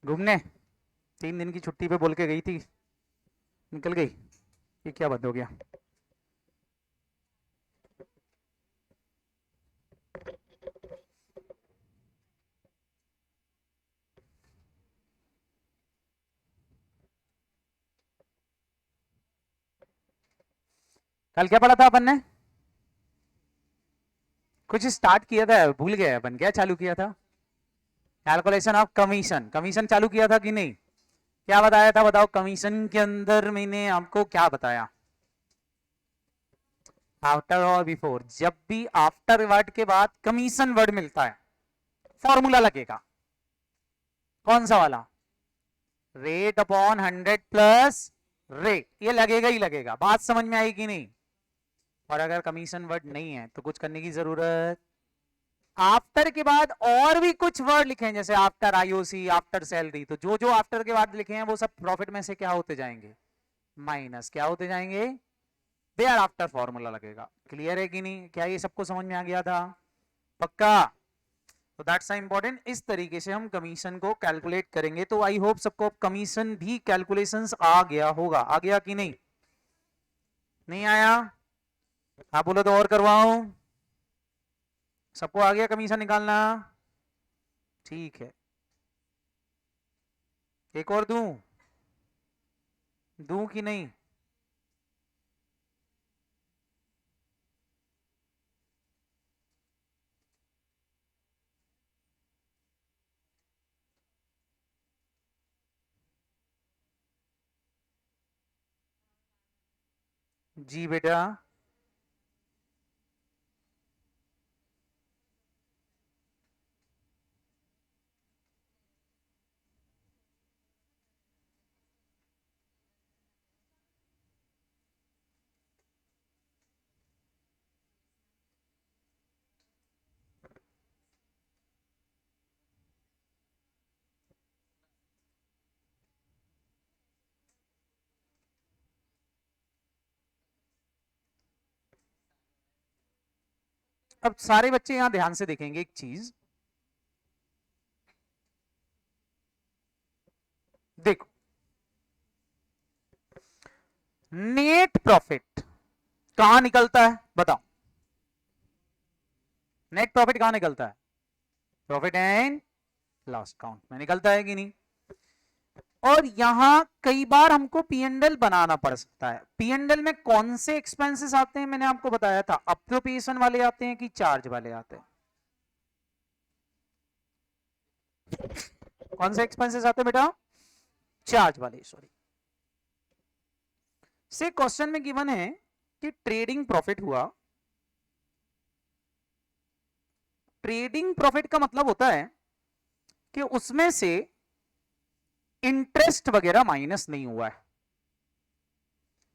घूमने 3 दिन की छुट्टी पे बोल के गई थी, निकल गई। ये क्या बंद हो गया? कल क्या पढ़ा था अपन ने? कुछ स्टार्ट किया था, भूल गया अपन, क्या चालू किया था? Calculation of commission. कमीशन चालू किया था कि नहीं? क्या बताया था बताओ? कमीशन के अंदर मैंने आपको क्या बताया? आफ्टर और बिफोर, जब भी आफ्टर वर्ड के बाद कमीशन वर्ड मिलता है, फॉर्मूला लगेगा। कौन सा वाला? रेट अपॉन 100 प्लस रेट, ये लगेगा ही लगेगा। बात समझ में आई कि नहीं? और अगर कमीशन वर्ड नहीं है तो कुछ करने की जरूरत। आफ्टर के बाद और भी कुछ वर्ड लिखे हैं, जैसे आफ्टर आईओसी, आफ्टर सैलरी, तो जो जो आफ्टर के बाद लिखे हैं वो सब प्रॉफिट में से क्या होते जाएंगे? माइनस। क्या होते जाएंगे? दे आर आफ्टर फॉर्मूला लगेगा। क्लियर है कि नहीं? क्या ये सबको समझ में आ गया था? पक्का? तो दैट्स इंपॉर्टेंट। इस तरीके से हम कमीशन को कैलकुलेट करेंगे। तो आई होप सबको कमीशन भी कैलकुलेशंस आ गया होगा। आ गया कि नहीं? नहीं आया? आप बोलो तो और करवाऊं? सबको आ गया कमीशन निकालना? ठीक है। एक और दूं? दूं कि नहीं? जी बेटा। अब सारे बच्चे यहां ध्यान से देखेंगे एक चीज। देखो, नेट प्रॉफिट कहां निकलता है बताओ? नेट प्रॉफिट कहां निकलता है? प्रॉफिट एंड लॉस अकाउंट में निकलता है कि नहीं? और यहां कई बार हमको पीएनएल बनाना पड़ सकता है। पीएनएल में कौन से एक्सपेंसेस आते हैं मैंने आपको बताया था? अप्रोप्रिएशन वाले आते हैं कि चार्ज वाले आते हैं? कौन से एक्सपेंसेस आते हैं बेटा? चार्ज वाले, सॉरी। से क्वेश्चन में गिवन है कि ट्रेडिंग प्रॉफिट हुआ। ट्रेडिंग प्रॉफिट का मतलब होता है कि उसमें से इंटरेस्ट वगैरह माइनस नहीं हुआ है।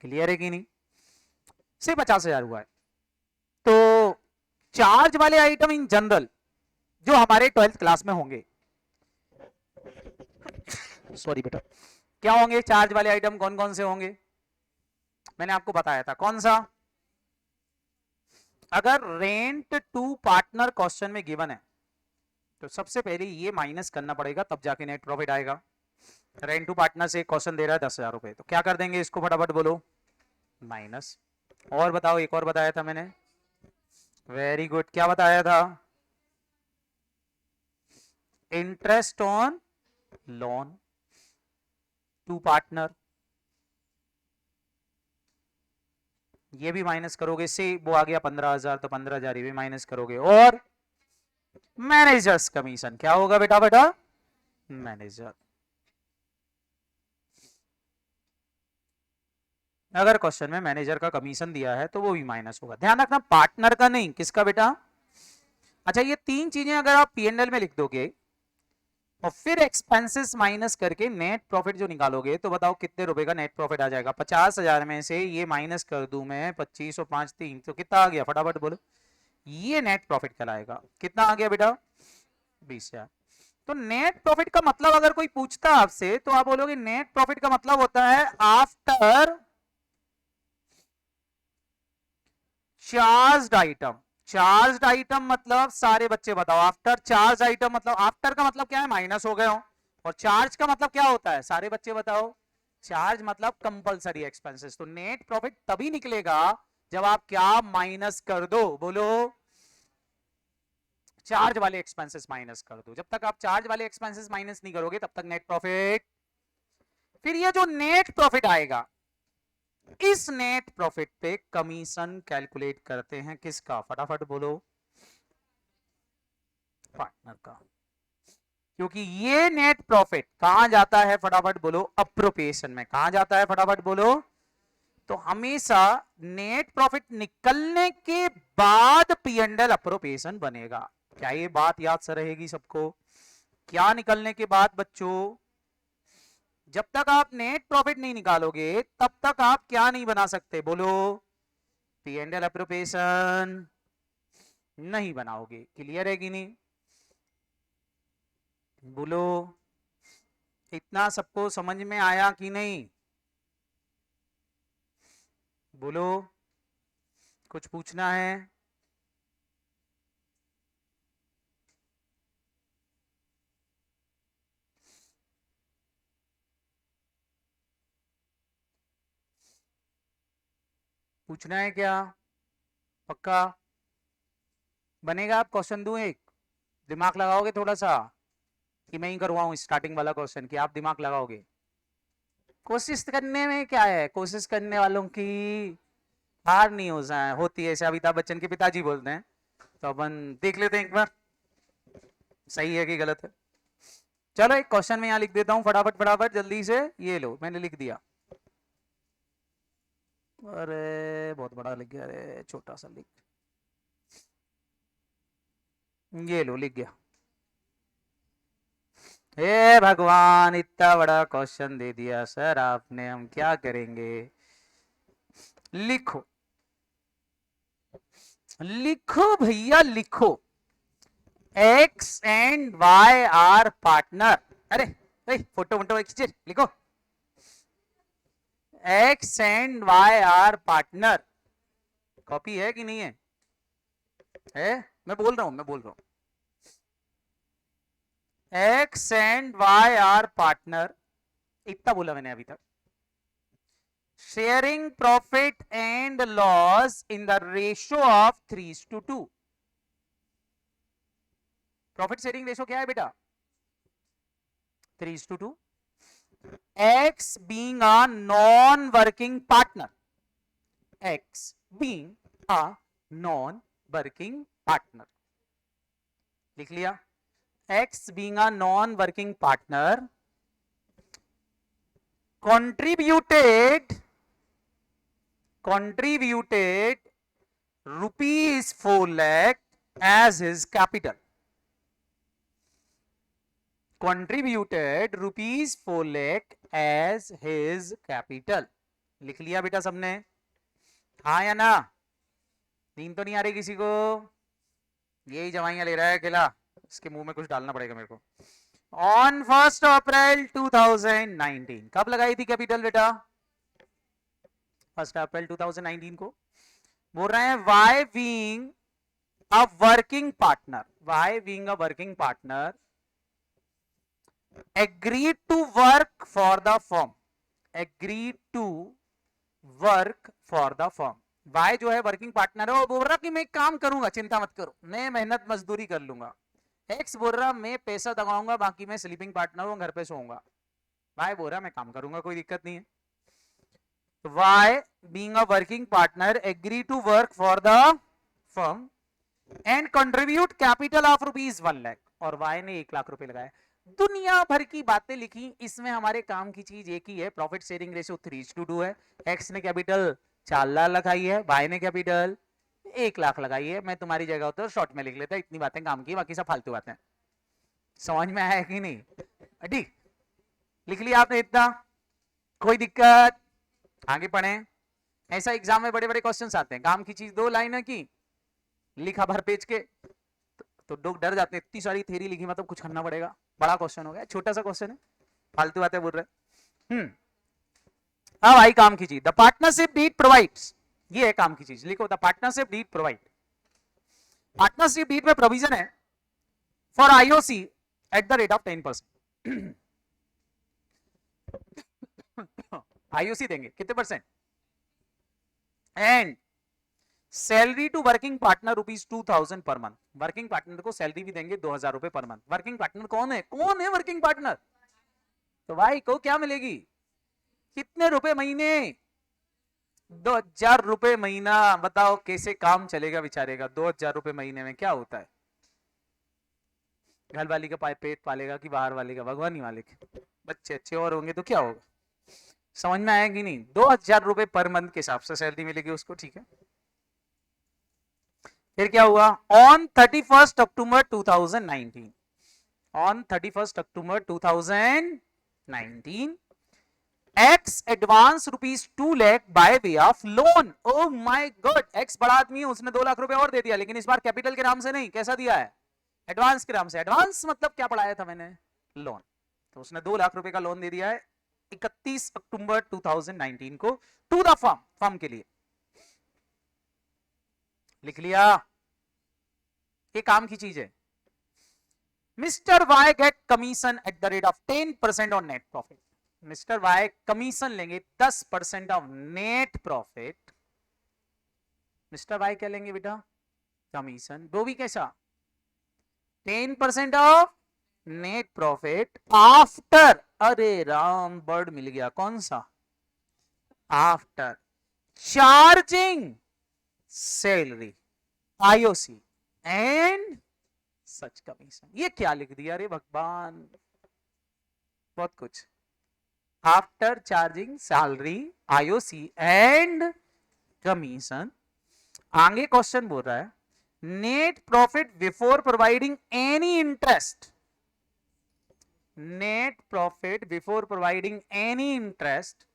क्लियर है कि नहीं? से 50,000 हुआ है। तो चार्ज वाले आइटम इन जनरल जो हमारे 12th क्लास में होंगे, सॉरी बेटा, क्या होंगे चार्ज वाले आइटम? कौन कौन से होंगे? मैंने आपको बताया था। कौन सा? अगर रेंट टू पार्टनर क्वेश्चन में गिवन है तो सबसे पहले ये माइनस करना पड़ेगा, तब जाके नेट प्रॉफिट आएगा। रेंट टू पार्टनर से क्वेश्चन दे रहा है 10,000 रुपए, तो क्या कर देंगे इसको? फटाफट बोलो। माइनस। और बताओ, एक और बताया था मैंने। Very good. क्या बताया था? Interest on loan to partner. ये भी माइनस करोगे, से वो आ गया 15,000, तो 15,000 ये भी माइनस करोगे। और मैनेजर्स कमीशन क्या होगा बेटा? बेटा मैनेजर। अगर क्वेश्चन में मैनेजर का कमीशन दिया है तो वो भी माइनस होगा। ध्यान रखना, पार्टनर का नहीं। किसका बेटा? अच्छा, ये तीन चीजें अगर आप पीएनएल में लिख दोगे और फिर एक्सपेंसेस माइनस करके नेट प्रॉफिट जो निकालोगे, तो बताओ कितने रुपए का नेट प्रॉफिट आ जाएगा? 50,000 में से ये माइनस कर दूं मैं 25 और 5 3, तो कितना आ गया? फटाफट बोलो। ये नेट प्रॉफिट कहलाएगा। कितना आ गया बेटा? 20,000। तो नेट प्रॉफिट का मतलब अगर कोई पूछता आपसे तो आप बोलोगे नेट प्रॉफिट का मतलब होता है after charge item. Charge item मतलब सारे बच्चे बताओ, आफ्टर चार्ज आइटम मतलब, आफ्टर का मतलब क्या है? माइनस हो गए हो। और चार्ज का मतलब क्या होता है, सारे बच्चे बताओ? चार्ज मतलब कंपलसरी एक्सपेंसेस। तो नेट प्रॉफिट तभी निकलेगा जब आप क्या माइनस कर दो, बोलो? चार्ज वाले एक्सपेंसेस माइनस कर दो। जब तक आप चार्ज वाले एक्सपेंसेस माइनस नहीं करोगे तब तक नेट प्रॉफिट। फिर ये जो नेट प्रॉफिट आएगा, इस नेट प्रॉफिट पे कमीशन कैलकुलेट करते हैं किसका, फटाफट बोलो? पार्टनर का। क्योंकि ये नेट प्रॉफिट कहां जाता है, फटाफट बोलो? अप्रोप्रिएशन में। कहां जाता है, फटाफट बोलो? तो हमेशा नेट प्रॉफिट निकलने के बाद P&L अप्रोप्रिएशन बनेगा। क्या ये बात याद से रहेगी सबको? क्या निकलने के बाद बच्चों? जब तक आप नेट प्रॉफिट नहीं निकालोगे तब तक आप क्या नहीं बना सकते, बोलो? P&L अप्रोप्रिएशन नहीं बनाओगे। क्लियर है कि नहीं? बोलो, इतना सबको समझ में आया कि नहीं? बोलो, कुछ पूछना है? पूछना है क्या? पक्का बनेगा? आप क्वेश्चन दूं एक, दिमाग लगाओगे थोड़ा सा, कि मैं ही करवाऊं स्टार्टिंग वाला क्वेश्चन, कि आप दिमाग लगाओगे? कोशिश करने में क्या है, कोशिश करने वालों की हार नहीं हो जाए होती है, ऐसे अमिताभ बच्चन के पिताजी बोलते हैं। तो अपन देख लेते हैं एक बार, सही है कि गलत है। चलो एक क्वेश्चन में यहाँ लिख देता हूँ, फटाफट फटाफट जल्दी से। ये लो, मैंने लिख दिया। अरे बहुत बड़ा लिख गया, अरे छोटा सा लिख, ये लो लिख गया। हे भगवान, इतना बड़ा क्वेश्चन दे दिया सर आपने, हम क्या करेंगे? लिखो लिखो भैया लिखो। X and Y are partner। अरे फोटो फोटो खींचे, लिखो X and Y are partner। Copy है कि नहीं है? मैं बोल रहा हूं। X and Y are partner, इतना बोला मैंने अभी तक। Sharing profit and loss in the ratio of 3:2। Profit sharing ratio क्या है बेटा? 3:2। X being a non-working partner, X being a non-working partner, लिख लिया? X being a non-working partner contributed rupees 4 lakh as his capital। contributed rupees 4 lakh as his capital। लिख लिया बेटा सबने? हाँ या ना? नींद तो नहीं आ रही किसी को? यही दवाइयां ले रहा है अकेला, इसके मुंह में कुछ डालना पड़ेगा मेरे को। ऑन 1 अप्रैल 2019 कब लगाई थी कैपिटल बेटा? 1 अप्रैल 2019 को। बोल रहे हैं Y being a working partner agreed to work for the firm। Y जो है वर्किंग पार्टनर है, वो बोल रहा कि मैं काम करूंगा, चिंता मत करो, मैं मेहनत मजदूरी कर लूंगा। एक्स बोल रहा मैं पैसा दबाऊंगा, बाकी मैं स्लीपिंग पार्टनर हूं, घर पे सोऊंगा। वाई बोल रहा मैं काम करूंगा, कोई दिक्कत नहीं है। Y being a working partner agree to work for the firm and contribute capital of rupees 1 lakh. और वाई ने 1 लाख रुपए लगाए। दुनिया भर की बातें लिखी, इसमें हमारे काम की चीज एक ही है, प्रॉफिट शेयरिंग रेशियो 3:2 है। एक्स ने कैपिटल 4 लाख लगाई है, वाई ने कैपिटल 1 लाख लगाई है। मैं तुम्हारी जगह होता तो शॉर्ट में लिख लेता, इतनी बातें काम की, बाकी सब फालतू बातें। समझ में आया कि नहीं? ठीक, लिख लिया आपने इतना, कोई दिक्कत? आगे पढ़े। ऐसा एग्जाम में बड़े बड़े क्वेश्चंस आते हैं, काम की चीज 2 लाइनों की, लिखा भर पेज के, तो लोग डर जाते हैं, इतनी सारी थ्योरी लिखी मतलब कुछ करना पड़ेगा। बड़ा क्वेश्चन हो गया, छोटा सा क्वेश्चन है, फालतू बातें बोल रहे। अब आई काम की चीज, द पार्टनरशिप डीड प्रोवाइड्स। ये है काम की चीज, लिखो the partnership deed provide. Partnership deed में प्रोविजन है for IOC at the rate of 10%। IOC देंगे कितने percent, and salary to working partner ₹2000 per month, working partner को सैलरी भी देंगे 2000 रुपए पर मंथ। वर्किंग पार्टनर कौन है, कौन है वर्किंग पार्टनर, तो भाई को क्या मिलेगी, कितने रुपए महीने, 2000 रुपए महीना। बताओ कैसे काम चलेगा बेचारे का, 2000 रुपए महीने में क्या होता है, घर वाली का पेट पालेगा कि बाहर वाले का, भगवान ही मालिक, बच्चे अच्छे और होंगे तो क्या होगा, समझ में आया कि नहीं। 2000 रुपए पर मंथ के हिसाब से सैलरी मिलेगी उसको, ठीक है। फिर क्या हुआ, on 31 October 2019, on 31 October 2019 x advance ₹2 lakh by way of loan. Oh my God, x बड़ा आदमी है, उसने 2 लाख रुपए और दे दिया, लेकिन इस बार कैपिटल के नाम से नहीं, कैसा दिया है, एडवांस के नाम से। एडवांस मतलब क्या पढ़ाया था मैंने, लोन। तो उसने 2 लाख रुपए का लोन दे दिया है 31 अक्टूबर 2019 को टू द फर्म, फर्म के लिए। लिख लिया, ये काम की चीज है। Mister Y get commission at the rate of 10% on net profit. Mister Y commission लेंगे 10% of net profit. Mister Y क्या लेंगे बेटा, कमीशन, वो भी कैसा, 10% ऑफ नेट प्रॉफिट आफ्टर, अरे राम वर्ड मिल गया, कौन सा, after charging salary, IOC and such commission. ये क्या लिख दिया रे भगवान, बहुत कुछ, after charging salary, IOC and commission. आगे क्वेश्चन बोल रहा है net profit before providing any interest, net profit before providing any interest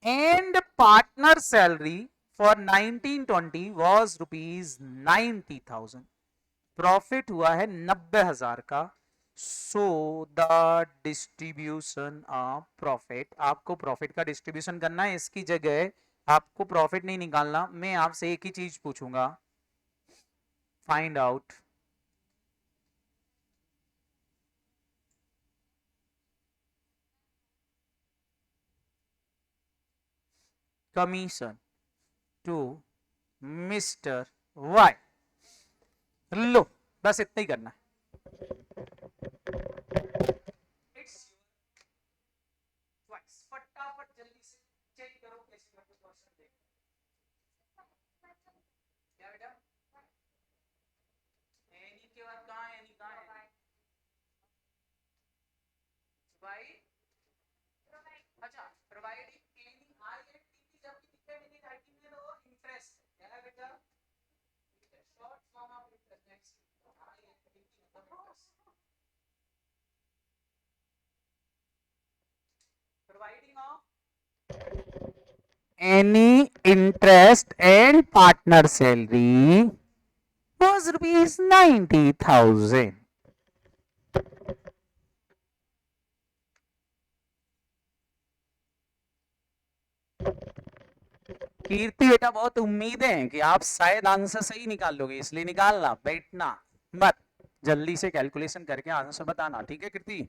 and partner salary for 1920 was ₹90,000। Profit हुआ है 90,000 का। So the distribution of profit, आपको प्रॉफिट का distribution करना है, इसकी जगह आपको प्रॉफिट नहीं निकालना, मैं आपसे एक ही चीज पूछूंगा, find out commission to mister Y. लो बस इतना ही करना है। फटाफट जल्दी से चेक करो कैसे क्वेश्चन देख, क्या बेटा, एनी के बाद कहां है, एनी कहां है, भाई, अच्छा providing any I and T की जब भी दिखे एनी राइटिंग में तो इंटरेस्ट क्या है बेटा, short form of interest, next I and T की मतलब interest, providing of any interest and partner salary was ₹90,000. कीर्ति बेटा बहुत उम्मीदें हैं कि आप शायद आंसर सही निकाल लोगे, इसलिए निकालना, बैठना मत, जल्दी से कैलकुलेशन करके आंसर बताना, ठीक है कीर्ति।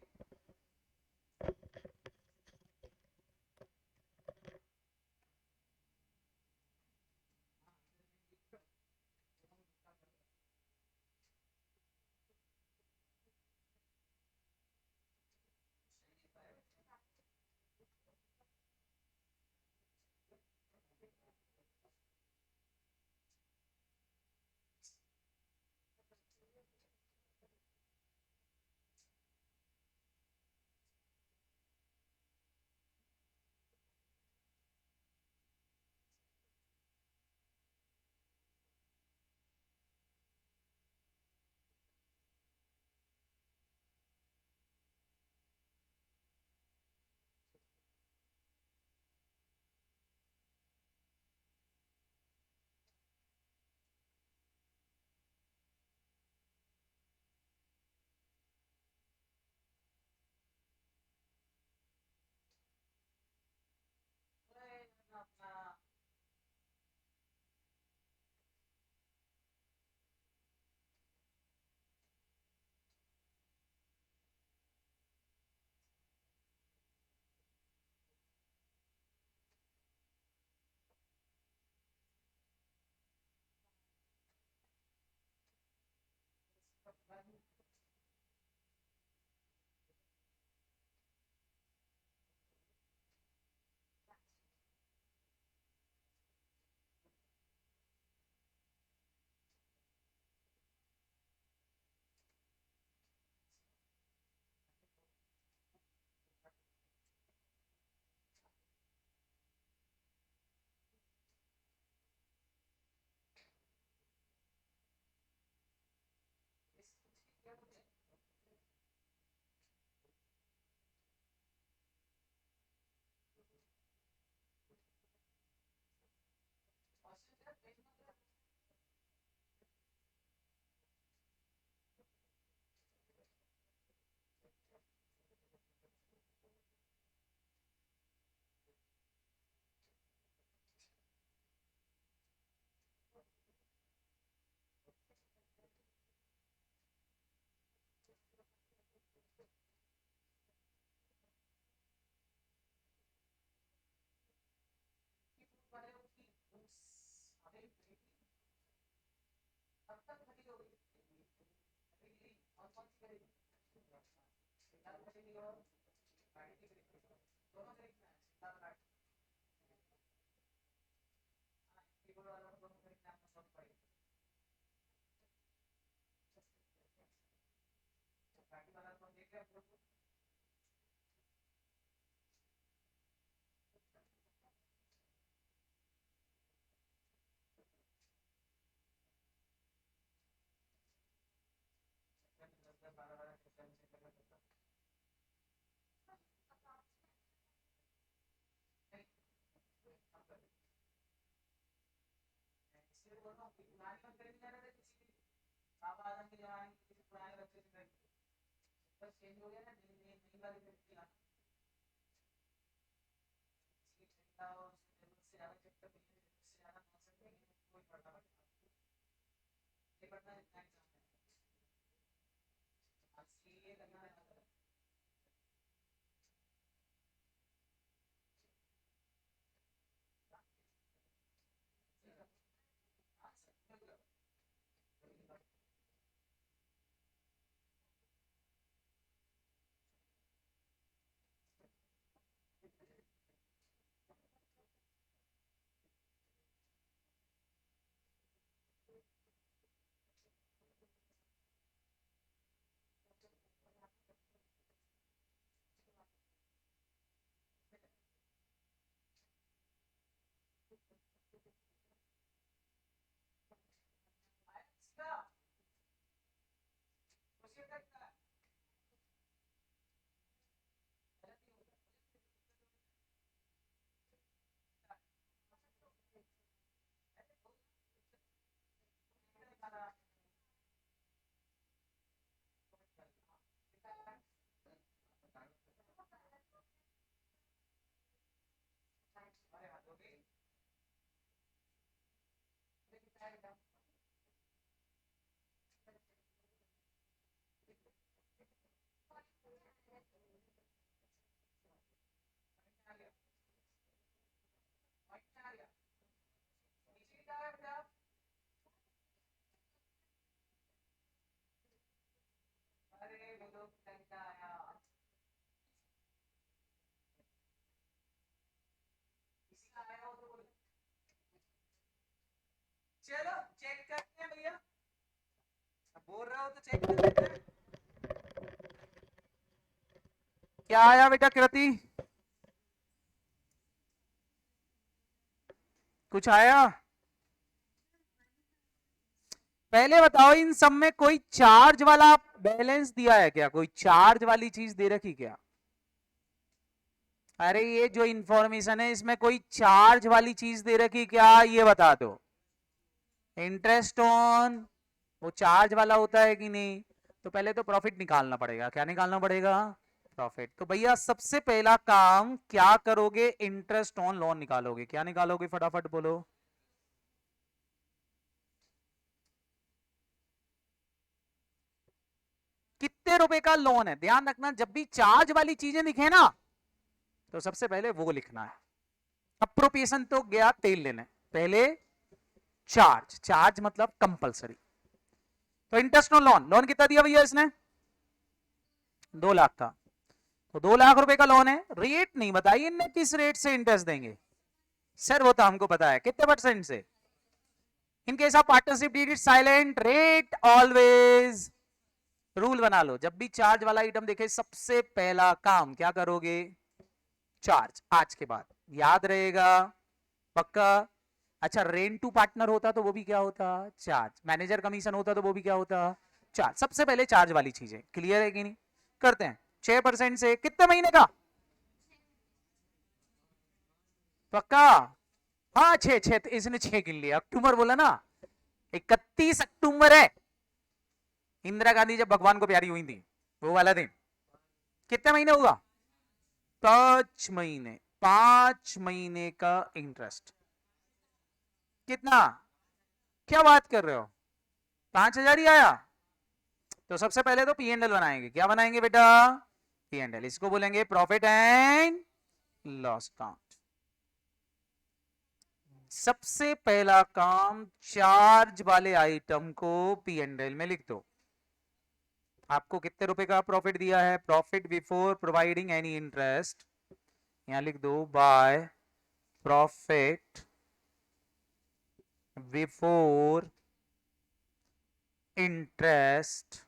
चलो चेक करते हैं भैया, बोल रहा हो तो चेक कर लेते हैं। क्या आया बेटा कृति, कुछ आया? पहले बताओ इन सब में कोई चार्ज वाला बैलेंस दिया है क्या, कोई चार्ज वाली चीज दे रखी क्या? अरे ये जो इंफॉर्मेशन है इसमें कोई चार्ज वाली चीज दे रखी क्या, ये बता दो। इंटरेस्ट ऑन, वो चार्ज वाला होता है कि नहीं? तो पहले तो प्रॉफिट निकालना पड़ेगा, क्या निकालना पड़ेगा? प्रॉफिट। तो भैया सबसे पहला काम क्या करोगे, इंटरेस्ट ऑन लोन निकालोगे। क्या निकालोगे फटाफट बोलो। कितने रुपए का लोन है, ध्यान रखना जब भी चार्ज वाली चीजें दिखे ना तो सबसे पहले वो लिखना है। अप्रोप्रिएशन तो गया तेल लेने, पहले चार्ज, चार्ज मतलब कंपलसरी। तो इंटरेस्ट ऑन लोन, लोन कितना दिया भैया इसने? 2 लाख का। तो 2 लाख रुपए का लोन है, रेट नहीं बताई इनने किस रेट से इंटरेस्ट देंगे। सर वो तो हमको पता है, कितने परसेंट से? In case of partnership did it silent rate always. Rule बना लो, जब भी चार्ज वाला आइटम देखे सबसे पहला काम क्या करोगे? चार्ज। आज के बाद याद रहेगा पक्का। अच्छा रेंट टू पार्टनर होता तो वो भी क्या होता? चार्ज। मैनेजर कमीशन होता तो वो भी क्या होता? चार्ज। सबसे पहले चार्ज वाली चीजें, क्लियर है कि नहीं? करते हैं। 6% से कितने महीने का? पक्का? हाँ 6 6, तो इसने 6 गिन लिया, अक्टूबर बोला ना, 31 अक्टूबर है इंदिरा गांधी जब भगवान को प्यारी हुई थी, वो वाला दिन। कितने महीने होगा? 5 महीने। 5 महीने का इंटरेस्ट कितना? क्या बात कर रहे हो, 5,000 ही आया? तो सबसे पहले तो पी एंड एल बनाएंगे। क्या बनाएंगे बेटा? P and L. इसको बोलेंगे प्रॉफिट एंड लॉस अकाउंट। सबसे पहला काम चार्ज वाले आइटम को पी एंड एल में लिख दो। आपको कितने रुपए का प्रॉफिट दिया है? Profit before providing any interest, यहां लिख दो बाय प्रॉफिट बिफोर इंटरेस्ट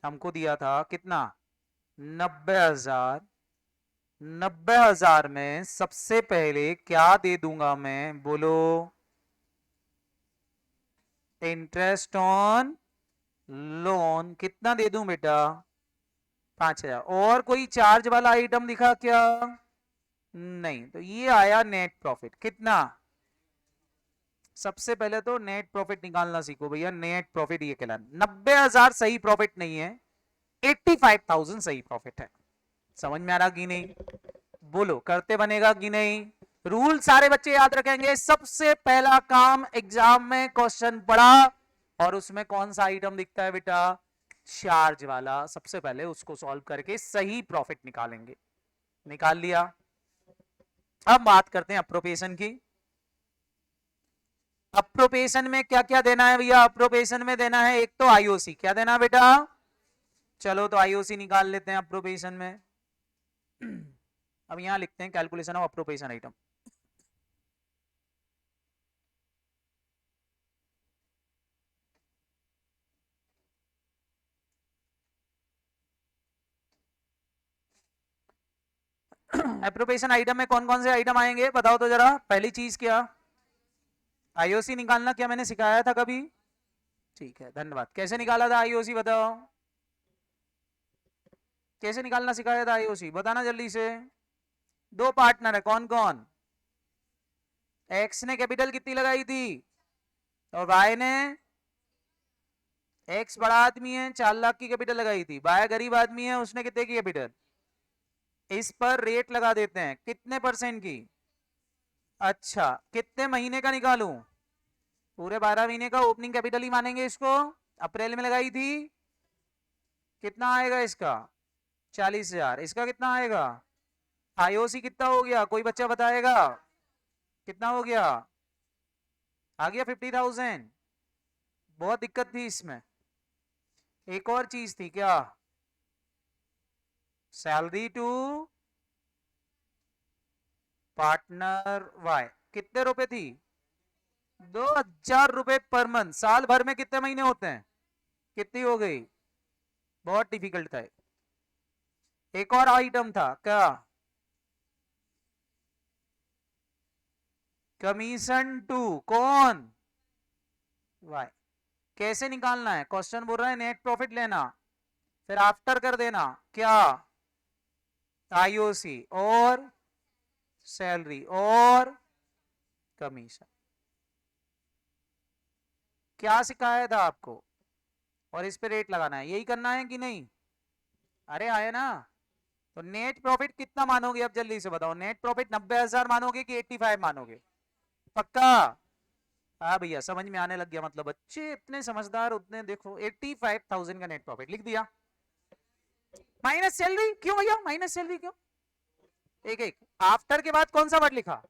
हमको दिया था कितना 90,000। 90,000 में सबसे पहले क्या दे दूंगा मैं, बोलो? इंटरेस्ट ऑन लोन कितना दे दूं बेटा? 5,000। और कोई चार्ज वाला आइटम दिखा क्या? नहीं। तो ये आया नेट प्रॉफिट कितना। सबसे पहले तो नेट प्रॉफिट निकालना सीखो भैया। नेट प्रॉफिट ये कहलाता 90,000 सही प्रॉफिट नहीं है, 85,000 सही प्रॉफिट है। समझ में आ रहा कि नहीं? बोलो करते बनेगा कि नहीं? रूल सारे बच्चे याद रखेंगे। सबसे पहला काम एग्जाम में क्वेश्चन पढ़ा और उसमें कौन सा आइटम दिखता है बेटा? चार्ज वाला। सबसे पहले उसको सॉल्व करके सही प्रॉफिट निकालेंगे। निकाल लिया। अब बात करते हैं अप्रोप्रिएशन की। अप्रोप्रिएशन में क्या क्या देना है भैया? अप्रोप्रिएशन में देना है एक तो आईओसी। क्या देना है बेटा? चलो तो आईओसी निकाल लेते हैं अप्रोप्रिएशन में। अब यहां लिखते हैं calculation of appropriation item. Appropriation item में कौन कौन से आइटम आएंगे बताओ तो जरा। पहली चीज क्या? आईओसी निकालना। क्या मैंने सिखाया था कभी? ठीक है, धन्यवाद। कैसे निकाला था आईओसी बताओ? कैसे निकालना सिखाया था आईओसी बताना जल्दी से। दो पार्टनर है, कौन कौन? एक्स ने कैपिटल कितनी लगाई थी और वाई ने? एक्स बड़ा आदमी है, 4 लाख की कैपिटल लगाई थी। वाई गरीब आदमी है, उसने कितने की कैपिटल? इस पर रेट लगा देते हैं कितने परसेंट की। अच्छा, कितने महीने का निकालूं? पूरे 12 महीने का ओपनिंग कैपिटल ही मानेंगे इसको। अप्रैल में लगाई थी, कितना आएगा इसका? 40,000। इसका कितना आएगा? आईओसी कितना हो गया, कोई बच्चा बताएगा? कितना हो गया? आ गया 50,000। बहुत दिक्कत थी इसमें। एक और चीज थी क्या? Salary to partner Y. कितने रुपए थी? 2,000 रुपए पर मंथ। साल भर में कितने महीने होते हैं? कितनी हो गई? बहुत डिफिकल्ट था। एक और आइटम था क्या? कमीशन टू कौन? वाई। कैसे निकालना है? क्वेश्चन बोल रहा है नेट प्रॉफिट लेना, फिर आफ्टर कर देना क्या? आईओसी और सैलरी और कमीशन। क्या सिखाया था आपको? और इस पे रेट लगाना है, यही करना है कि नहीं? अरे आया ना। तो नेट प्रॉफिट कितना मानोगे अब जल्दी से बताओ? नेट प्रॉफिट 90,000 मानोगे कि 85 मानोगे? पक्का? हाँ भैया समझ में आने लग गया। मतलब बच्चे इतने समझदार उतने देखो। 85,000 का नेट प्रॉफिट लिख दिया। माइनस सैलरी क्यों भैया? माइनस सैलरी क्यों? एक एक। आफ्टर के बाद कौन सा वर्ड लिखा?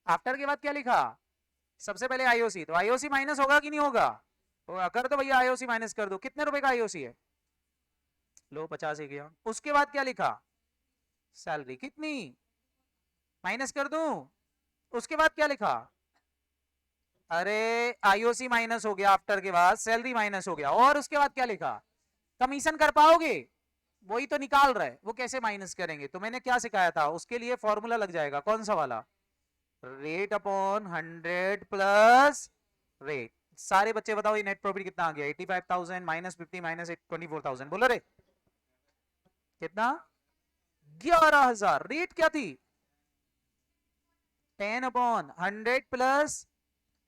आफ्टर के बाद क्या लिखा? सबसे पहले आईओसी। तो आईओसी माइनस होगा कि नहीं होगा? होगा। कर दो भैया आईओसी माइनस कर दो। कितने रुपए का आईओसी है? लो 50 ही गया। उसके बाद क्या लिखा? सैलरी कितनी? माइनस कर दूं? उसके बाद क्या लिखा? अरे आईओसी माइनस हो गया, आफ्टर के बाद सैलरी माइनस हो गया, और उसके बाद क्या लिखा? कमीशन कर पाओगे? वही तो निकाल रहे, वो कैसे माइनस करेंगे? तो मैंने क्या सिखाया था उसके लिए फॉर्मूला लग जाएगा। कौन सा वाला? Rate upon 100 plus rate. सारे बच्चे बताओ ये नेट प्रॉफिट कितना आ गया? 85,000 माइनस 50 माइनस 24,000। बोलो रे कितना? 11,000। रेट क्या थी? 10 upon 100 plus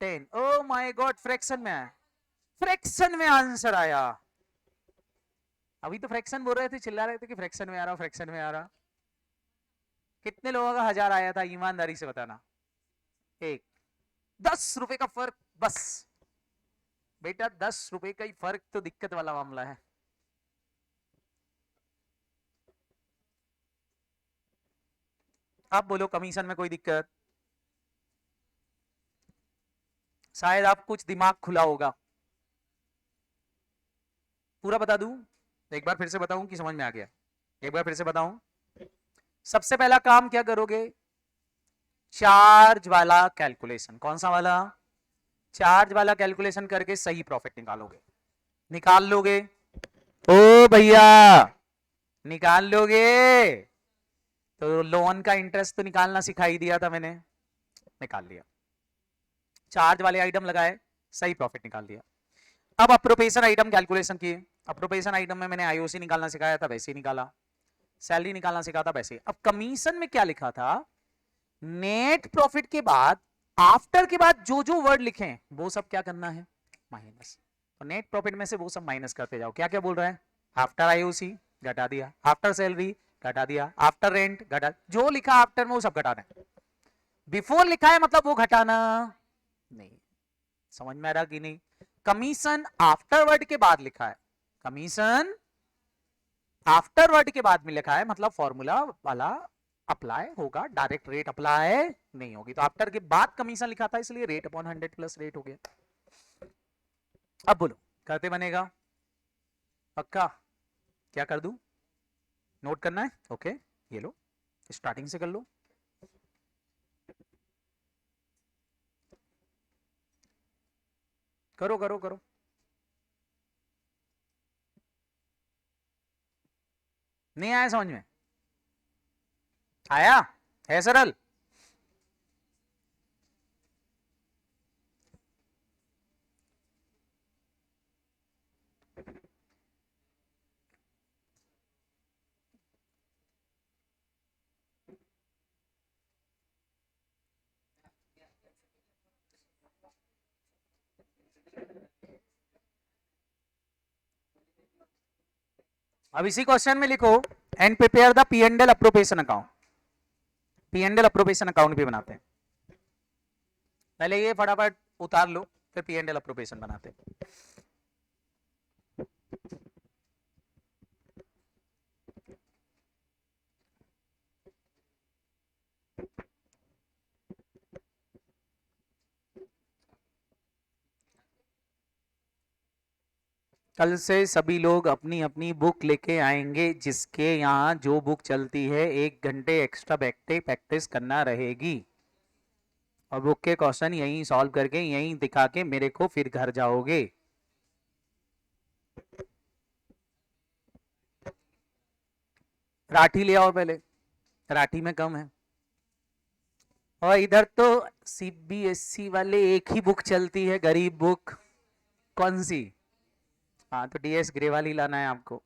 10। Oh my God, fraction में है। फ्रैक्शन में आंसर आया। अभी तो फ्रैक्शन बोल रहे थे, चिल्ला रहे थे कि फ्रैक्शन में आ रहा, फ्रैक्शन में आ रहा। कितने लोगों का 1,000 आया था ईमानदारी से बताना? एक। 10 रुपए का फर्क बस। बेटा 10 रुपए का ही फर्क तो दिक्कत वाला मामला है। आप बोलो कमीशन में कोई दिक्कत? शायद आप कुछ दिमाग खुला होगा। पूरा बता दूं? एक बार फिर से बताऊं कि समझ में आ गया? एक बार फिर से बताऊं। सबसे पहला काम क्या करोगे? चार्ज वाला कैलकुलेशन। कौन सा वाला? चार्ज वाला कैलकुलेशन करके सही प्रॉफिट निकालोगे। निकाल लोगे? भैया निकाल लोगे? तो लोन का इंटरेस्ट तो निकालना सिखाई दिया था मैंने, निकाल लिया। चार्ज वाले आइटम लगाए, सही प्रॉफिट निकाल दिया। अब अप्रोप्रिएशन आइटम कैलकुलेशन किए। अप्रोप्रिएशन आइटम में मैंने आईओसी निकालना सिखाया था, वैसे ही निकाला। सैलरी निकालना सिखाया था, वैसे। अब कमीशन में क्या लिखा था? नेट प्रॉफिट के बाद, आफ्टर के बाद जो जो वर्ड लिखे वो सब क्या करना है? माइनस। तो नेट प्रॉफिट में से वो सब माइनस करते जाओ। क्या क्या बोल रहा है? आफ्टर आईओसी घटा दिया, आफ्टर सैलरी घटा दिया, आफ्टर रेंट घटा, जो लिखा आफ्टर में वो सब घटाना है। बिफोर लिखा है मतलब वो घटाना नहीं। समझ में आ रहा कि नहीं? कमीशन आफ्टरवर्ड के बाद लिखा है, कमीशन आफ्टरवर्ड के बाद में लिखा है, मतलब फॉर्मूला वाला अप्लाई होगा, डायरेक्ट रेट अप्लाई नहीं होगी। तो आफ्टर के बाद कमीशन लिखा था, इसलिए रेट अपॉन 100 प्लस रेट हो गया। अब बोलो करते बनेगा? पक्का? क्या कर दूं? नोट करना है? ओके, ये लो, स्टार्टिंग से कर लो। करो करो करो। नहीं आया समझ में? आया? है सरल? अब इसी क्वेश्चन में लिखो and prepare the P and L appropriation account. P and L appropriation account भी बनाते हैं। पहले ये फटाफट उतार लो, फिर पी एंड एल अप्रोप्रिएशन बनाते हैं। कल से सभी लोग अपनी अपनी बुक लेके आएंगे, जिसके यहाँ जो बुक चलती है 1 घंटे एक्स्ट्रा बैठे प्रैक्टिस करना रहेगी। और बुक के क्वेश्चन यहीं सॉल्व करके यहीं दिखा के मेरे को फिर घर जाओगे। राठी ले आओ पहले, राठी में कम है। और इधर तो सीबीएसई वाले एक ही बुक चलती है, गरीब बुक। कौन सी? हाँ तो डीएस ग्रे वाली लाना है आपको।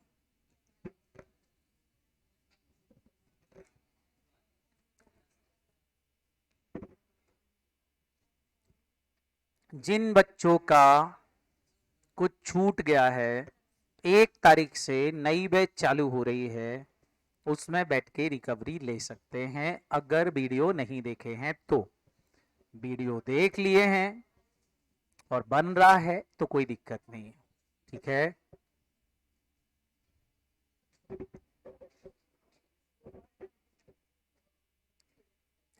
जिन बच्चों का कुछ छूट गया है, 1 तारीख से नई बैच चालू हो रही है, उसमें बैठ के रिकवरी ले सकते हैं। अगर वीडियो नहीं देखे हैं तो, वीडियो देख लिए हैं और बन रहा है तो कोई दिक्कत नहीं है, ठीक है?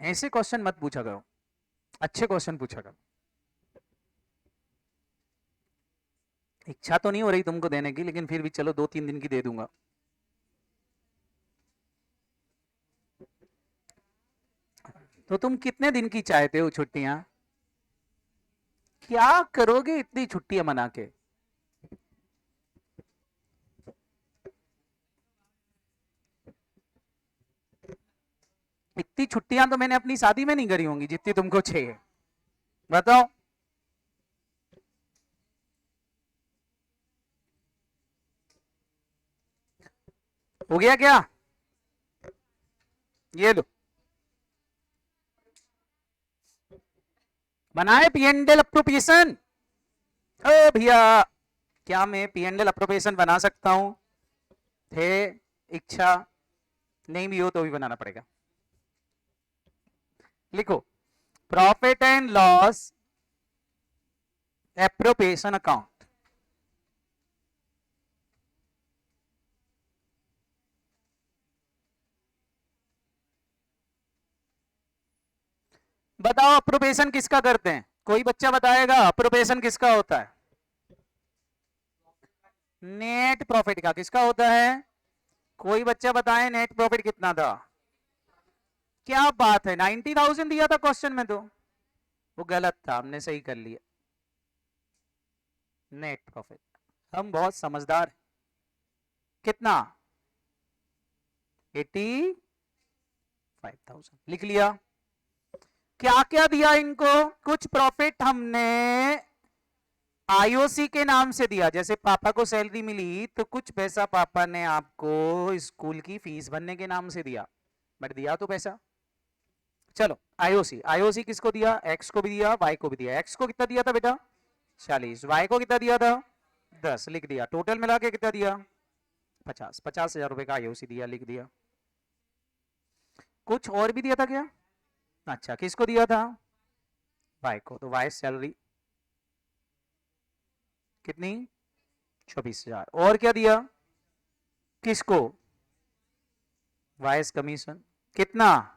ऐसे क्वेश्चन मत पूछा करो, अच्छे क्वेश्चन पूछा करो। इच्छा तो नहीं हो रही तुमको देने की, लेकिन फिर भी चलो 2-3 दिन की दे दूंगा। तो तुम कितने दिन की चाहते हो छुट्टियां? क्या करोगे इतनी छुट्टियां मना के? इतनी छुट्टियां तो मैंने अपनी शादी में नहीं करी होंगी जितनी तुमको 6 है। बताओ। हो गया क्या? ये लो, बनाए पी एंड एल अप्रोप्रिएशन। ओ भैया, क्या मैं पी एंड एल अप्रोप्रिएशन बना सकता हूं? थे इच्छा, नहीं भी हो तो भी बनाना पड़ेगा। लिखो profit and loss appropriation account. बताओ अप्रोप्रिएशन किसका करते हैं? कोई बच्चा बताएगा अप्रोप्रिएशन किसका होता है? नेट प्रॉफिट का। किसका होता है? कोई बच्चा बताए नेट प्रॉफिट कितना था? क्या बात है, 90,000 दिया था क्वेश्चन में, तो वो गलत था, हमने सही कर लिया। Net profit. हम बहुत समझदार हैं। कितना 85,000 लिख लिया। क्या क्या दिया इनको, कुछ प्रॉफिट हमने आईओसी के नाम से दिया, जैसे पापा को सैलरी मिली तो कुछ पैसा पापा ने आपको स्कूल की फीस भरने के नाम से दिया, बट दिया तो पैसा। चलो आईओसी, आईओसी किसको दिया, एक्स को भी दिया वाई को भी दिया। एक्स को कितना दिया था बेटा 40, वाई को कितना दिया था 10, लिख दिया। टोटल मिला के कितना दिया 50,000 रुपए का आईओसी दिया, लिख दिया। कुछ और भी दिया था क्या, अच्छा किसको दिया था वाई को, तो वाई सैलरी कितनी 24,000। और क्या दिया किसको वाइस कमीशन कितना,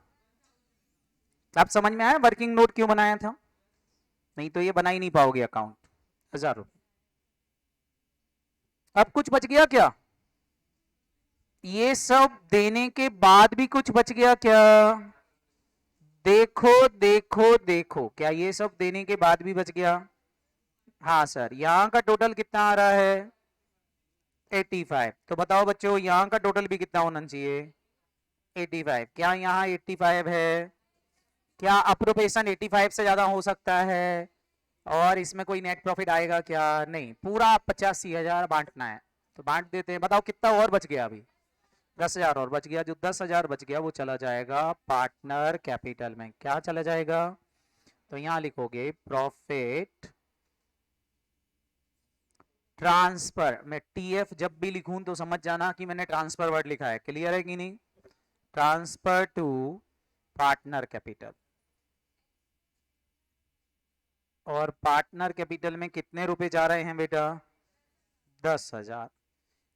आप समझ में आया वर्किंग नोट क्यों बनाया था, नहीं तो ये बना ही नहीं पाओगे अकाउंट। 1,000 रुपए। अब कुछ बच गया क्या, ये सब देने के बाद भी कुछ बच गया क्या, देखो देखो देखो, क्या ये सब देने के बाद भी बच गया, हाँ सर। यहां का टोटल कितना आ रहा है 85, तो बताओ बच्चों यहां का टोटल भी कितना होना चाहिए 85। क्या यहाँ 85 है, क्या अप्रोप्रिएशन 85 से ज्यादा हो सकता है, और इसमें कोई नेट प्रॉफिट आएगा क्या, नहीं, पूरा 85,000 बांटना है तो बांट देते हैं। बताओ कितना और बच गया, अभी 10,000 और बच गया। जो 10,000 बच गया वो चला जाएगा पार्टनर कैपिटल में। क्या चला जाएगा, तो यहां लिखोगे प्रॉफिट ट्रांसफर। मैं टीएफ जब भी लिखूं तो समझ जाना कि मैंने ट्रांसफर वर्ड लिखा है, क्लियर है कि नहीं, ट्रांसफर टू पार्टनर कैपिटल। और पार्टनर कैपिटल में कितने रुपए जा रहे हैं बेटा 10,000,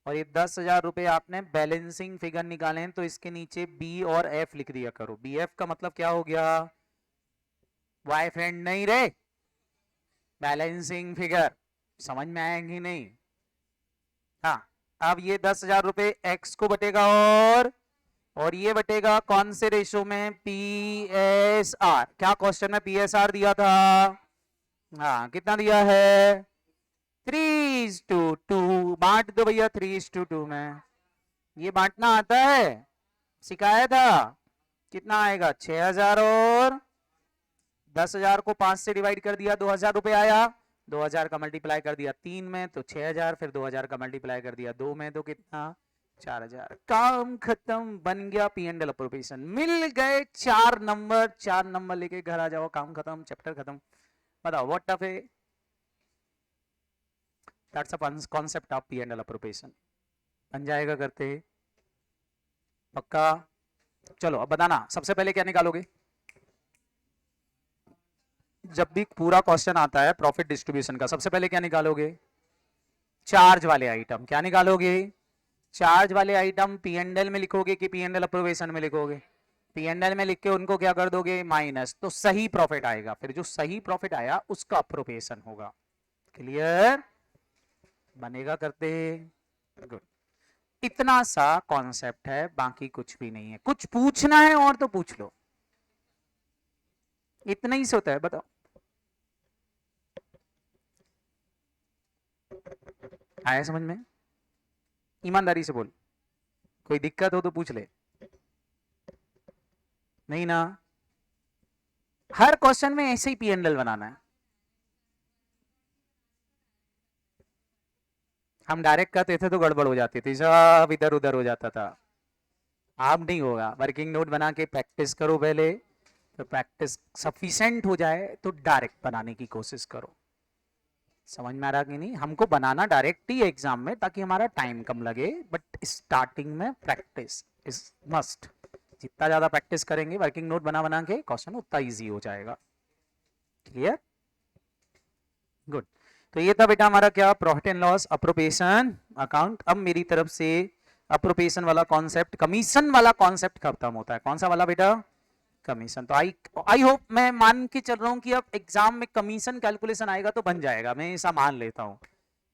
और ये 10,000 रुपए आपने बैलेंसिंग फिगर निकाले हैं तो इसके नीचे बी और एफ लिख दिया करो। बी एफ का मतलब क्या हो गया, वाई फ्रेंड नहीं रे, बैलेंसिंग फिगर, समझ में आएगी नहीं, हाँ। अब ये 10,000 रुपए एक्स को बटेगा और ये बटेगा कौन से रेशो में, पीएसआर। क्या क्वेश्चन में पीएसआर दिया था, हाँ कितना दिया है 3:2, बांट दो भैया 3:2 में। ये बांटना आता है, सिखाया था, कितना आएगा 6,000 और 10,000 को 5 से डिवाइड कर दिया 2,000 रुपए आया, 2,000 का मल्टीप्लाई कर दिया 3 में तो 6,000, फिर 2,000 का मल्टीप्लाई कर दिया 2 में तो कितना 4,000। काम खत्म, बन गया पी एंड एल अप्रोप्रिएशन। मिल गए 4 नंबर, 4 नंबर लेके घर आ जाओ, काम खत्म, चैप्टर खत्म। बताओ व्हाट टफ है, that's a concept of P and L appropriation. बन जाएगा करते पक्का। चलो अब बताना सबसे पहले क्या निकालोगे, जब भी पूरा क्वेश्चन आता है प्रॉफिट डिस्ट्रीब्यूशन का सबसे पहले क्या निकालोगे, चार्ज वाले आइटम। क्या निकालोगे, चार्ज वाले आइटम पी एंड एल में लिखोगे कि पी एंड एल अप्रोप्रिएशन में लिखोगे, पी एंड एल में लिख के उनको क्या कर दोगे माइनस, तो सही प्रॉफिट आएगा, फिर जो सही प्रॉफिट आया उसका अप्रोप्रिएशन होगा। क्लियर, बनेगा करते, गुड। इतना सा कॉन्सेप्ट है, बाकी कुछ भी नहीं है। कुछ पूछना है और तो पूछ लो, इतना ही से होता है, बताओ आया समझ में, ईमानदारी से बोल, कोई दिक्कत हो तो पूछ ले, नहीं ना। हर क्वेश्चन में ऐसे ही पी एंड एल बनाना है। हम डायरेक्ट करते थे तो गड़बड़ हो जाती थी, सब इधर उधर हो जाता था। आप नहीं होगा, वर्किंग नोट बना के प्रैक्टिस करो पहले, तो प्रैक्टिस सफिशिएंट हो जाए तो डायरेक्ट बनाने की कोशिश करो। समझ में आ रहा कि नहीं, हमको बनाना डायरेक्ट ही एग्जाम में ताकि हमारा टाइम कम लगे, बट स्टार्टिंग में प्रैक्टिस इज मस्ट। जितना ज्यादा प्रैक्टिस करेंगे वर्किंग नोट बना बना के क्वेश्चन उतना इजी हो जाएगा। Clear, good. तो ये था बेटा हमारा क्या, profit and loss appropriation account. अब मेरी तरफ से अप्रोप्रिएशन वाला कॉन्सेप्ट, कमीशन वाला कॉन्सेप्ट खत्म होता है। कौन सा वाला बेटा, कमीशन। तो आई होप, मैं मान के चल रहा हूं कि अब एग्जाम में कमीशन कैलकुलेशन आएगा तो बन जाएगा, मैं ऐसा मान लेता हूं।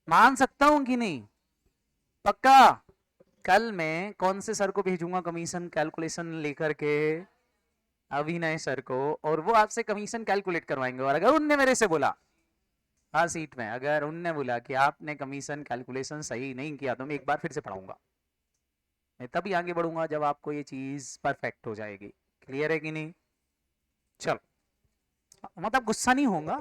मान सकता हूं कि नहीं, पक्का। कल मैं कौन से सर को भेजूंगा कमीशन कैलकुलेशन लेकर के, अभिनय सर को, और वो आपसे कमीशन कैलकुलेट करवाएंगे। और अगर उनने मेरे से बोला, हाँ सीट में, अगर उनने बोला कि आपने कमीशन कैलकुलेशन सही नहीं किया तो मैं एक बार फिर से पढ़ाऊंगा। मैं तभी आगे बढ़ूंगा जब आपको ये चीज परफेक्ट हो जाएगी। क्लियर है कि नहीं? चलो, मतलब गुस्सा नहीं होगा,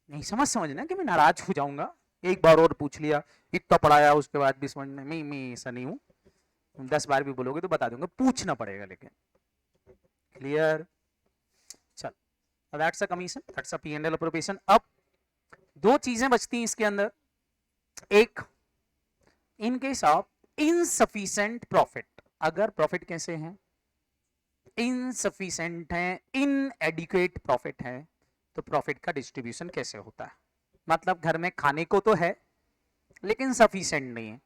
नहीं समझना कि मैं नाराज हो जाऊंगा। एक बार और पूछ लिया, इतना पढ़ाया उसके बाद भी समझ में, मैं ऐसा नहीं हूँ। 10 बार भी बोलोगे तो बता दूंगा, पूछना पड़ेगा लेकिन। क्लियर? चल, that's a commission, that's a P&L appropriation. अब दो चीजें बचती हैं इसके अंदर। एक, in case of insufficient profit, अगर प्रॉफिट कैसे हैं, इनसफिशिएंट है, इनएडिक्वेट प्रॉफिट है, तो प्रॉफिट का डिस्ट्रीब्यूशन कैसे होता है। मतलब घर में खाने को तो है लेकिन सफिशिएंट नहीं है।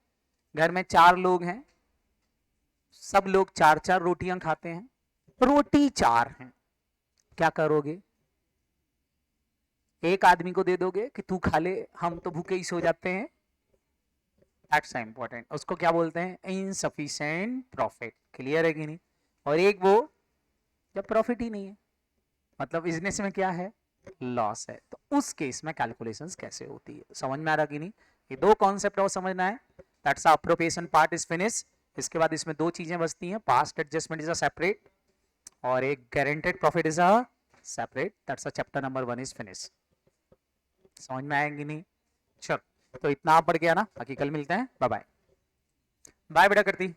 घर में 4 लोग हैं, सब लोग 4-4 रोटियां खाते हैं, रोटी 4 हैं, क्या करोगे? एक आदमी को दे दोगे कि तू खा ले, हम तो भूखे ही सो जाते हैं? दैट्स इंपॉर्टेंट, उसको क्या बोलते हैं? Insufficient profit. क्लियर है कि नहीं? और एक वो जब प्रॉफिट ही नहीं है, मतलब बिजनेस में क्या है? लॉस है, तो उस केस में कैलकुलेशंस कैसे होती है। समझ में आ रहा कि नहीं? ये दो कॉन्सेप्ट और समझना है। That's appropriation part is finish. इसके बाद इसमें दो चीजें बचती हैं, past adjustment is a separate और एक guaranteed profit is a separate. That's a chapter number 1 is finish. समझ में आएंगी नहीं? चलो, तो इतना आप पढ़ के आना, बाकी कल मिलते हैं। Bye bye. बाय बेटा करती।